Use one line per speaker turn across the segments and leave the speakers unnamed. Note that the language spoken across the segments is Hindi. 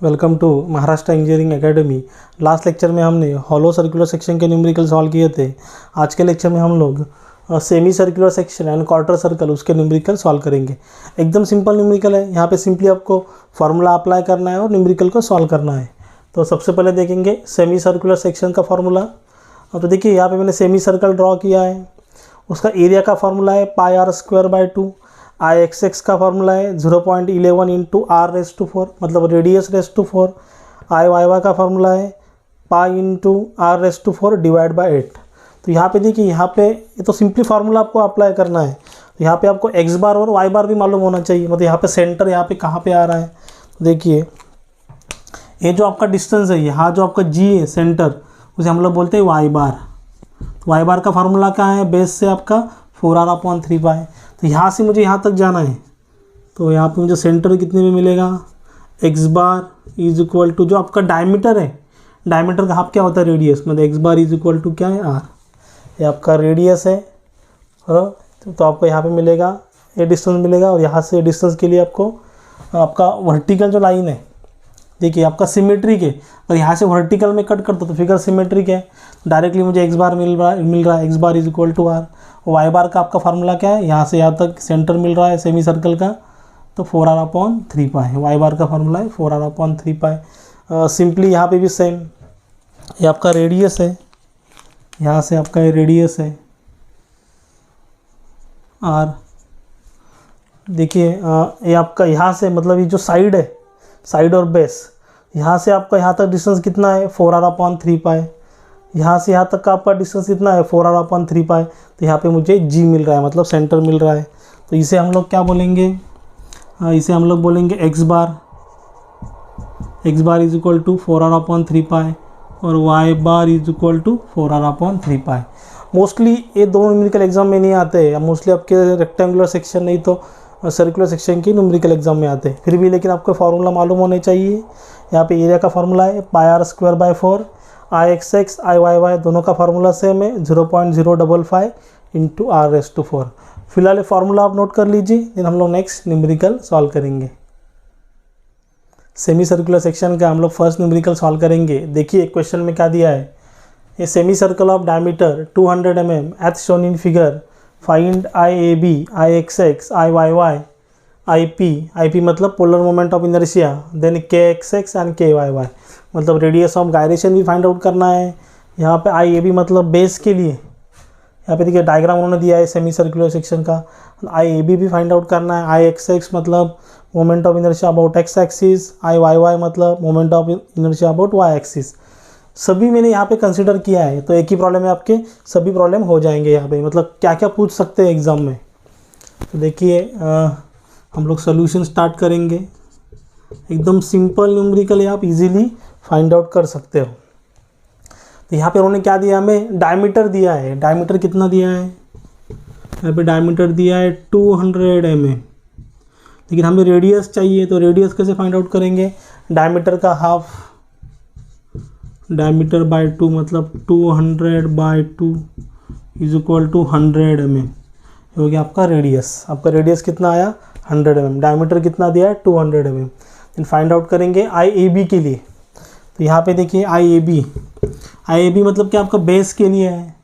Welcome to Maharashtra engineering academy. Last lecture में हमने हॉलो सर्कुलर सेक्शन के न्यूमेरिकल सॉल्व किए थे। आज के लेक्चर में हम लोग semi circular section and quarter circle उसके न्यूमेरिकल सॉल्व करेंगे। एकदम सिंपल न्यूमेरिकल है। यहाँ पे सिंपली आपको फार्मूला अप्लाई करना है और न्यूमेरिकल को सॉल्व करना है। तो सबसे पहले देखेंगे सेमी सर्कुलर सेक्शन का फार्मूला। तो देखिए यहाँ पे मैंने सेमी सर्कल ड्रॉ किया है। उसका एरिया का फार्मूला है pi r square by 2। I x x का फार्मूला है 0.11 इंटू आर रेस टू 4, मतलब रेडियस रेस टू 4। आई वाई वाई का फार्मूला है pi into r raise to 4 divide by 8। तो यहाँ पे देखिए, यहाँ पे ये तो सिंपली फार्मूला आपको अप्लाई करना है। तो यहाँ पे आपको एक्स बार और वाई बार भी मालूम होना चाहिए, मतलब यहाँ पे सेंटर यहाँ पे कहाँ पे आ रहा है। देखिए ये जो आपका डिस्टेंस है, यहाँ जो आपका जी है सेंटर, उसे हम लोग बोलते हैं वाई बार। तो वाई बार का फार्मूला क्या है, बेस से आपका 4r/3π। तो यहाँ से मुझे यहाँ तक जाना है, तो यहाँ पे मुझे सेंटर कितने में मिलेगा, x bar is equal to जो आपका डायमीटर है, डायमीटर का हाफ क्या होता है, रेडियस, मतलब x bar is equal to क्या है, आर। ये आपका रेडियस है। तो आपको यहाँ पे मिलेगा ये डिस्टेंस मिलेगा, और यहाँ से डिस्टेंस के लिए आपको आपका वर्टिकल जो लाइन है, देखिए आपका सिमेट्रिक है। और यहाँ से वर्टिकल में कट कर दो तो फिगर सिमेट्रिक है। डायरेक्टली मुझे एक्स बार मिल रहा है x bar is equal to r. Y bar का आपका फार्मूला क्या है, यहाँ से यहाँ तक सेंटर मिल रहा है सेमी सर्कल का, तो 4r/3π है। वाई बार का फार्मूला है 4r/3π। सिंपली यहाँ पे भी सेम, ये आपका रेडियस है, यहाँ से आपका ये रेडियस है आर। देखिए ये आपका यहाँ से, मतलब ये जो साइड है, साइड और बेस, यहाँ से आपका यहाँ तक डिस्टेंस कितना है, 4r/3π। यहाँ से यहाँ तक का आपका डिस्टेंस कितना है, 4r/3π। तो यहाँ पे मुझे जी मिल रहा है, मतलब सेंटर मिल रहा है। तो इसे हम लोग क्या बोलेंगे, इसे हम लोग बोलेंगे x bar is equal to 4r/3π और y bar is equal to 4r/3π। Mostly ये दोनों न्यूमेरिकल एग्जाम में नहीं आते हैं, मोस्टली आपके रेक्टेंगुलर सेक्शन नहीं तो सर्कुलर सेक्शन की न्यूमेरिकल एग्जाम में आते हैं। फिर भी लेकिन आपको फार्मूला मालूम होने चाहिए। यहाँ पे एरिया का फार्मूला है pi r square by 4। I x x I Y y दोनों का फार्मूला सेम है 0.055 इंटू आर रेस टू 4। फिलहाल ये फार्मूला आप नोट कर लीजिए, देन हम लोग नेक्स्ट न्यूमेरिकल सॉल्व करेंगे। सेमी सर्कुलर सेक्शन का हम लोग फर्स्ट न्यूमेरिकल सॉल्व करेंगे। देखिए क्वेश्चन में क्या दिया है, a semi circle of diameter 200 mm as shown in figure, find I a b, I x x, I Y y, I p मतलब polar moment of inertia, then k x x and k y y मतलब रेडियस ऑफ गायरेशन भी फाइंड आउट करना है। यहाँ पे आई ए बी मतलब बेस के लिए, यहाँ पे देखिए डायग्राम उन्होंने दिया है सेमी सर्कुलर सेक्शन का। आई ए बी भी फाइंड आउट करना है। आई एक्स एक्स मतलब moment of inertia about x axis, I Y y मतलब moment of inertia about y axis. सभी मैंने यहाँ पे कंसिडर किया है, तो एक ही प्रॉब्लम है, आपके सभी प्रॉब्लम हो जाएंगे यहाँ पे, मतलब क्या क्या पूछ सकते हैं एग्जाम में। तो देखिए हम लोग सोल्यूशन स्टार्ट करेंगे। एकदम सिंपल न्यूमेरिकल है, आप इजीली फाइंड आउट कर सकते हो। तो यहाँ पे उन्होंने क्या दिया, हमें डायमीटर दिया है। डायमीटर कितना दिया है, यहाँ पे डायमीटर दिया है 200 mm, लेकिन हमें रेडियस चाहिए। तो रेडियस कैसे फाइंड आउट करेंगे, डायमीटर का हाफ, डायमीटर बाय 2 मतलब 200/2 इज इक्वल टू 100 mm हो गया आपका रेडियस। आपका रेडियस कितना आया 100 mm, डायमीटर कितना दिया है 200 mm। देन फाइंड आउट करेंगे आई ए बी के लिए। तो यहाँ पे देखिए आई ए बी मतलब क्या, आपका बेस के लिए है।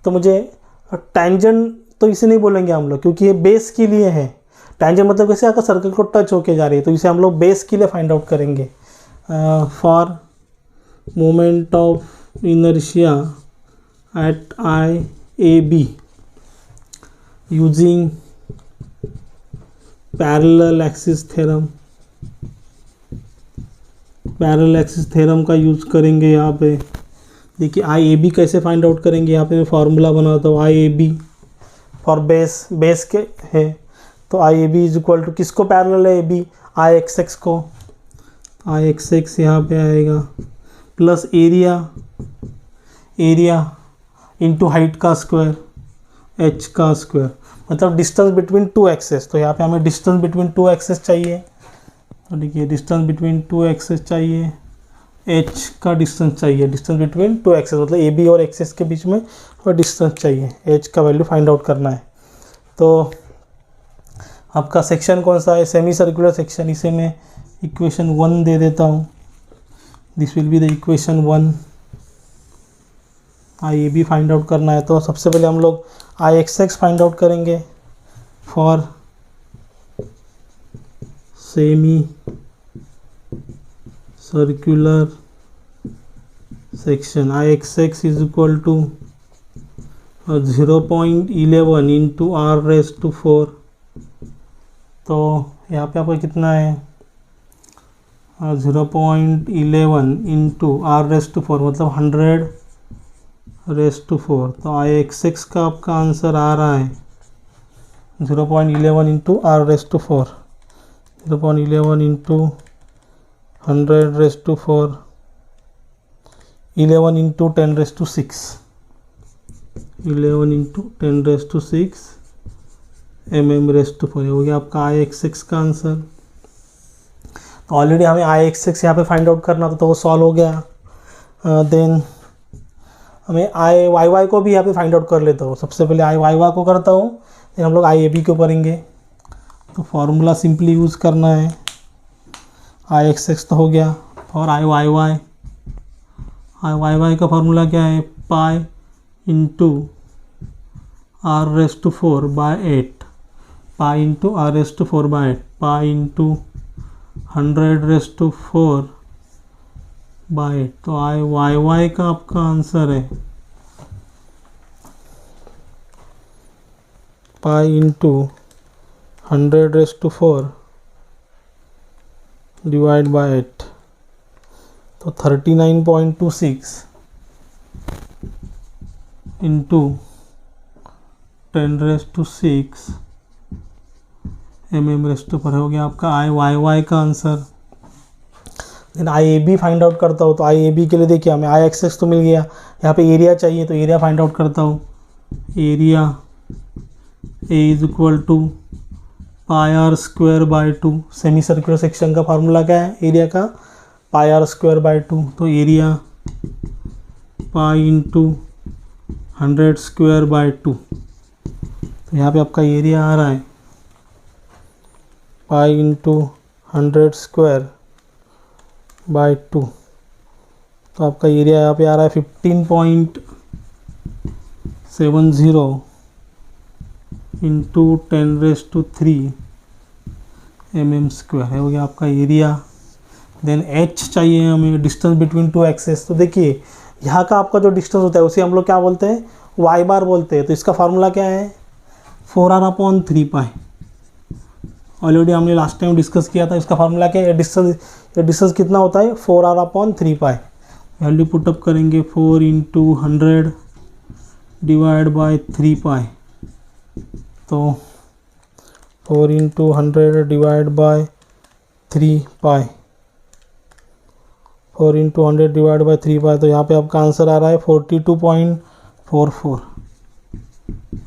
तो मुझे टेंजेंट तो इसे नहीं बोलेंगे हम लोग, क्योंकि ये बेस के लिए है। टेंजेंट मतलब कैसे, आपका सर्कल को टच होके जा रही है, तो इसे हम लोग बेस के लिए फाइंड आउट करेंगे। For moment of inertia at I a b using parallel axis theorem, parallel axis theorem का यूज़ करेंगे। यहाँ पे देखिए आई ए बी कैसे फाइंड आउट करेंगे, यहाँ पे मैं फार्मूला बनाता हूँ। I a b for base के है, तो I a b is equal to किसको पैरेलल है, a b I x x को। आई एक्स एक्स यहाँ पे आएगा प्लस एरिया इंटू हाइट का स्क्वायर, एच का स्क्वायर, मतलब डिस्टेंस बिटवीन टू एक्सेस। तो यहाँ पे हमें डिस्टेंस बिटवीन टू एक्सेस चाहिए। तो देखिए डिस्टेंस बिटवीन टू एक्सेस चाहिए, एच का डिस्टेंस चाहिए, डिस्टेंस बिटवीन टू एक्सेस मतलब ए बी और एक्सेस के बीच में और डिस्टेंस चाहिए, एच का वैल्यू फाइंड आउट करना है। तो आपका सेक्शन कौन सा है, सेमी सर्कुलर सेक्शन। इसे मैं इक्वेशन 1 दे देता हूँ, this will be the equation 1। I b find out करना है तो सबसे पहले हम लोग I x x find out करेंगे for semi circular section. I x x is equal to 0.11 into r raise to 4। तो यहाँ पे आपको कितना है 0.11 इंटू आर रेस टू 4 मतलब 100 रेस टू 4। तो आई एक्स एक्स का आपका आंसर आ रहा है 0.11 into r raise to 4, 0.11 into 100 raise to 4, 11 into 10 raise to 6, 11 into 10 raise to 6 mm raise to 4। हो गया आपका आई एक्स एक्स का आंसर। तो ऑलरेडी हमें आई एक्स एक्स यहाँ पे फाइंड आउट करना था तो वो सॉल्व हो गया। देन हमें आई वाई वाई को भी यहाँ पे फाइंड आउट कर लेता हूँ। सबसे पहले आई वाई वाई को करता हूँ, फिर हम लोग आई ए बी को करेंगे। तो फार्मूला सिंपली यूज़ करना है, आई एक्स एक्स तो हो गया, और I Y y, I Y Y का फार्मूला क्या है pi into r raise to 4 by 8, pi into r raise to 4 by 8, pi into 100 raise to 4 by 8। तो आई वाई वाई का आपका आंसर है pi into 100 raise to 4 divide by 8। तो 39.26 into 10 raise to 6 mm raise to 4 हो गया आपका आई वाई वाई का answer. Then I a b find out करता हूँ। तो आई ए बी के लिए देखिए हमें आई एक्स एक्स तो मिल गया, यहाँ पे एरिया चाहिए तो एरिया फाइंड आउट करता हूँ। Area a is equal to pi r square by 2। Semi circular section का फार्मूला क्या है एरिया का, पाई आर स्क्वायर बाय 2। तो area pi into 100 square by 2। तो यहाँ पे आपका एरिया आ रहा है पाई इंटू 100 स्क्वायर बाय 2। तो आपका एरिया यहाँ पे आ रहा है 15.70 into 10 raise to 3 mm square है, हो गया आपका एरिया। देन एच चाहिए हमें, डिस्टेंस बिटवीन टू एक्सेस। तो देखिए यहाँ का आपका जो डिस्टेंस होता है उसे हम लोग क्या बोलते हैं वाई बार बोलते हैं। तो इसका फार्मूला क्या है 4r/3 पाई। ऑलरेडी हमने लास्ट टाइम डिस्कस किया था। इसका फार्मूला क्या है, डिस्टेंस कितना होता है 4r/3 पाई। वैल्यू पुटअप करेंगे 4 इंटू 100 डिवाइड बाय 3 पाई। तो 4 into 100 divide by 3 pi, 4 into 100 divide by 3 पाई। तो यहाँ पे आपका आंसर आ रहा है 42.44,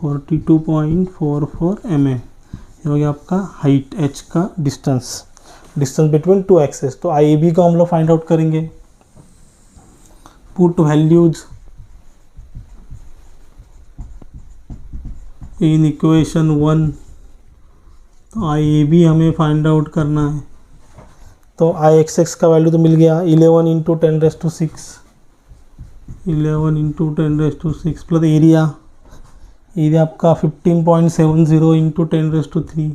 42.44 mm। ये हो गया आपका हाइट एच का डिस्टेंस बिटवीन टू एक्सेस। तो आई ए बी को हम लोग फाइंड आउट करेंगे। Put values in equation 1। तो आई ए बी हमें फाइंड आउट करना है। तो आई एक्स एक्स का वैल्यू तो मिल गया 11 into 10 raise to 6, 11 into 10 raise to 6 plus area आपका 15.70 into 10 raise to 3,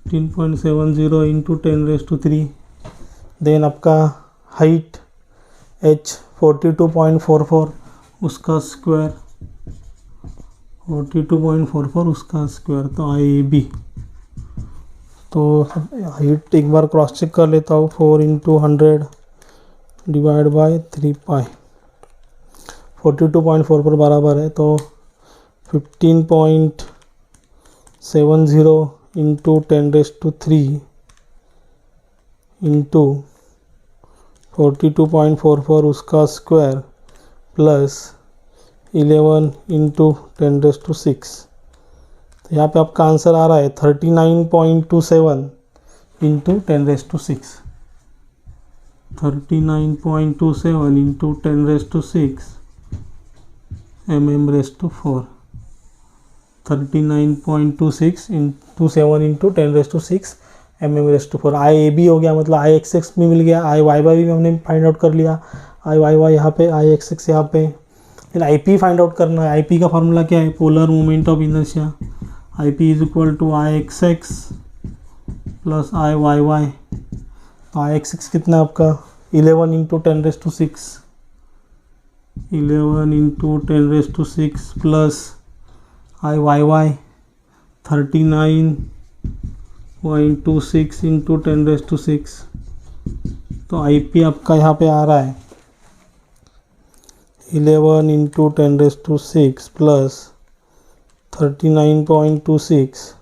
15.70 into 10 raise to 3। Then आपका हाइट एच 42.44 उसका स्क्वायर, 42.44 उसका स्क्वायर। तो आई ए बी, तो हाइट एक बार क्रॉस चेक कर लेता हूँ, 4 इंटू 100 डिवाइड बाई 3 पाई, 42.44 बराबर है। तो 15.70 इंटू 10 रेस टू 3 इंटू 42.44 उसका square plus 11 into 10 raise to 6। तो यहाँ पे आपका आंसर आ रहा है 39.27 into 10 raise to 6, 39.27 into 10 raise to 6 mm raise to 4, 39.26 into 7 into 10 raise to 6 mm/4। I a b हो गया, मतलब आई एक्स एक्स भी मिल गया, आई वाई वाई भी हमने फाइंड आउट कर लिया, आई वाई वाई यहाँ पे, आई एक्स एक्स यहाँ पे। फिर आई पी फाइंड आउट करना है। आई पी का फार्मूला क्या है, polar moment of inertia. I p is equal to I x x plus I Y y. तो आई एक्स एक्स कितना है आपका 11 into 10⁶, 11 into 10⁶ plus I Y y 39.26 into 10⁶। तो आई पी आपका यहाँ पे आ रहा है 11 इंटू 10⁶ प्लस 39.26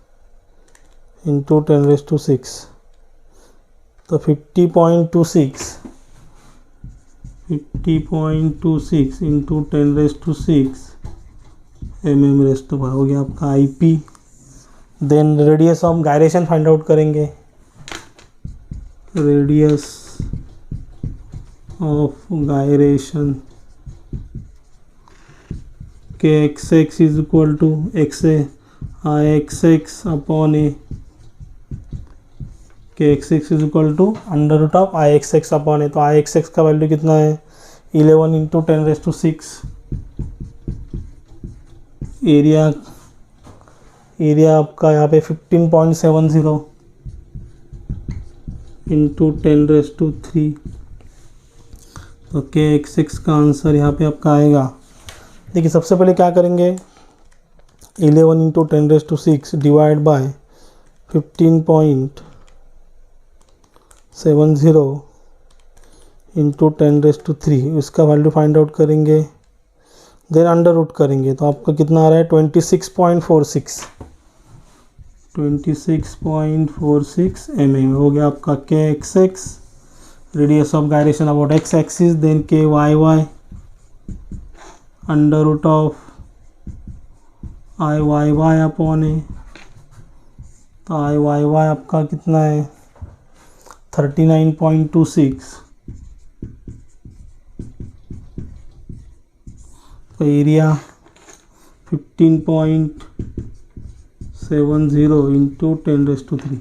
इंटू 10⁶। तो 50.26 इंटू 10⁶ mm/4 हो गया आपका I p. Then radius of gyration find out करेंगे। Radius of gyration k x x is equal to x a I x x upon a, k x x is equal to under root of I x x upon a. तो आई एक्स एक्स का वैल्यू कितना है 11 इंटू 10⁶। एरिया आपका यहाँ पे 15.70 इंटू 10⁻³ तो के एक्स एक्स का आंसर यहाँ पे आपका आएगा। देखिए सबसे पहले क्या करेंगे, 11 इंटू 10⁻6 डिवाइड बाय 15.70 इंटू 10⁻³ इसका वैल्यू फाइंड आउट करेंगे। देन अंडर रूट करेंगे तो आपका कितना आ रहा है 26.46 mm हो गया आपका k x x. Radius of gyration about x axis, then k y y under root of I Y y upon a. तो आई वाई वाई आपका कितना है 39.26। तो एरिया 15.70 इंटू 10⁻³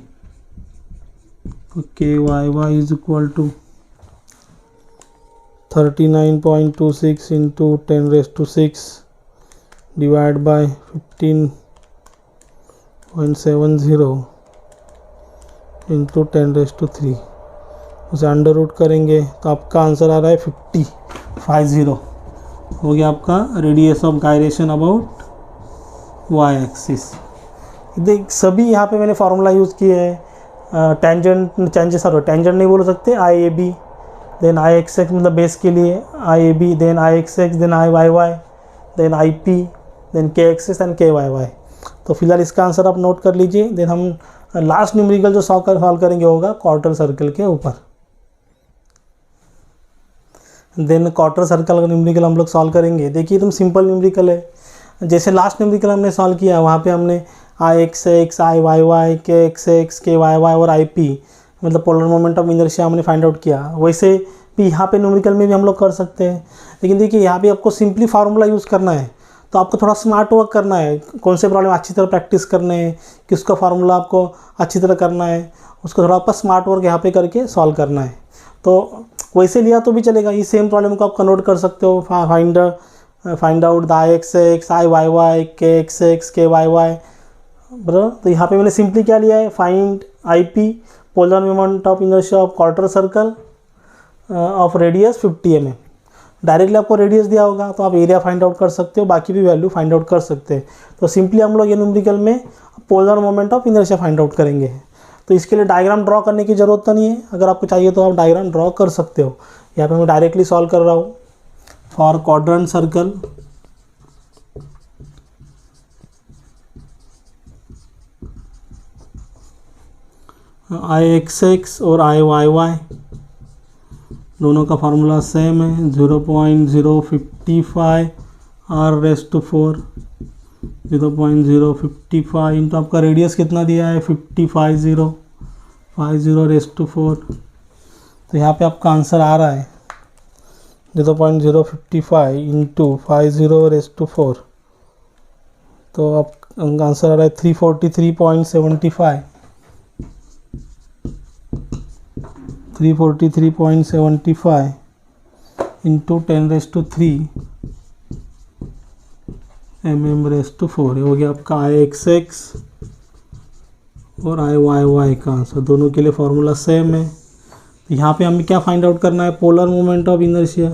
तो k y y is equal to 39.26 into 10⁻6 divide by 15.70 into 10⁻³ उसे अंडर रूट करेंगे तो आपका आंसर आ रहा है 50 हो गया आपका radius of gyration about y axis. देख सभी यहाँ पे मैंने फार्मूला यूज़ किए हैं। टेंजेंट नहीं बोल सकते, I a b, then I x x मतलब बेस के लिए I a b, then I x x, then I Y y, then I p, then k x x and k y y. तो फिलहाल इसका आंसर आप नोट कर लीजिए। देन हम लास्ट न्यूमेरिकल जो सॉल्व करेंगे होगा क्वार्टर सर्कल के ऊपर। देन क्वार्टर सर्कल का न्यूमेरिकल हम लोग सॉल्व करेंगे। देखिए एकदम सिंपल न्यूमेरिकल है। जैसे लास्ट न्यूमेरिकल हमने सॉल्व किया वहाँ पे हमने आई x x, I Y y, k x x, k y Y और आई पी मतलब पोलर मोमेंट ऑफ इनर्शिया हमने फाइंड आउट किया। वैसे भी यहाँ पे न्यूमेरिकल में भी हम लोग कर सकते हैं, लेकिन देखिए यहाँ पे आपको सिंपली फार्मूला यूज़ करना है। तो आपको थोड़ा स्मार्ट वर्क करना है, कौन से प्रॉब्लम अच्छी तरह प्रैक्टिस करने हैं, किसका फार्मूला आपको अच्छी तरह करना है, उसको थोड़ा आपका स्मार्ट वर्क यहाँ पे करके सॉल्व करना है। तो वैसे लिया तो भी चलेगा, ये सेम प्रॉब्लम को आप कन्वर्ट कर सकते हो। Find out the I x x, I Y y, k x x, k y y बराबर। तो यहाँ पे मैंने सिंपली क्या लिया है, find I p polar moment of inertia of quarter circle of radius 50 mm। Directly आपको रेडियस दिया होगा तो आप एरिया फाइंड आउट कर सकते हो, बाकी भी वैल्यू फाइंड आउट कर सकते हैं। तो सिंपली हम लोग ये न्यूमेरिकल में polar moment of inertia find out करेंगे। तो इसके लिए डायग्राम ड्रॉ करने की ज़रूरत तो नहीं है, अगर आपको चाहिए तो आप डायग्राम ड्रॉ कर सकते हो। यहाँ पे मैं डायरेक्टली सॉल्व कर रहा हूँ। For quadrant circle I x x और आई वाई वाई दोनों का फार्मूला सेम है, 0.055 r⁴, 0.055 इंटू आपका रेडियस कितना दिया है 50 तो यहाँ पे आपका आंसर आ रहा है 0.055 इंटू 50⁴। तो आप आंसर आ रहा है 343.75 343.75 इंटू 10⁻³ mm⁻⁴ हो गया आपका Ixx और Iyy का आंसर। दोनों के लिए फॉर्मूला सेम है। तो यहाँ पे हमें क्या फाइंड आउट करना है, polar moment of inertia,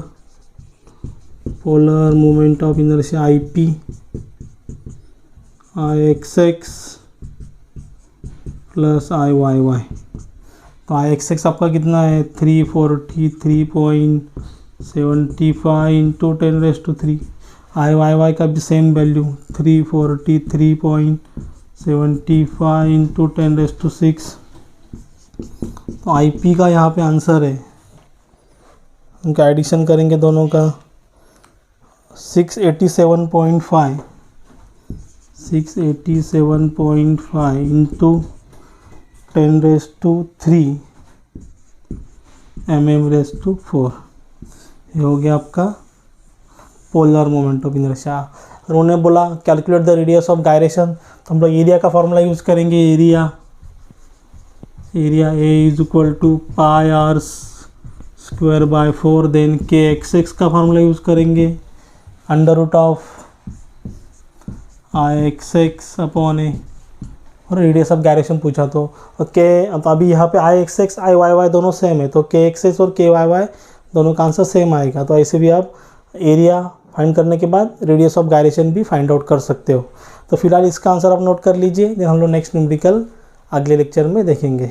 polar moment of inertia IP Ixx plus Iyy। तो Ixx आपका कितना है 343.75 इंटू 10⁻³ Iyy का भी सेम वैल्यू 343.75 इंटू 10⁻⁶। तो IP का यहाँ पे आंसर है, उनका एडिशन करेंगे दोनों का 687.5 इंटू 10⁻³ mm⁻⁴। ये हो गया आपका पोलर मोमेंट ऑफ इनर्शिया। उन्होंने बोला calculate the radius of gyration, तो हम लोग एरिया का फॉर्मूला यूज़ करेंगे। Area A is equal to πr²/4, then Kxx का फॉर्मूला यूज़ करेंगे √of Ixx अपॉन A, और रेडियस ऑफ गायरेशन पूछा तो अभी यहाँ पे Ixx Iyy दोनों सेम है, तो Kxx और Kyy दोनों का आंसर सेम आएगा। तो ऐसे भी आप एरिया फाइंड करने के बाद रेडियस ऑफ गायरेशन भी फाइंड आउट कर सकते हो। तो फिलहाल इसका आंसर आप नोट कर लीजिए, देन हम लोग नेक्स्ट न्यूमेरिकल अगले लेक्चर में देखेंगे।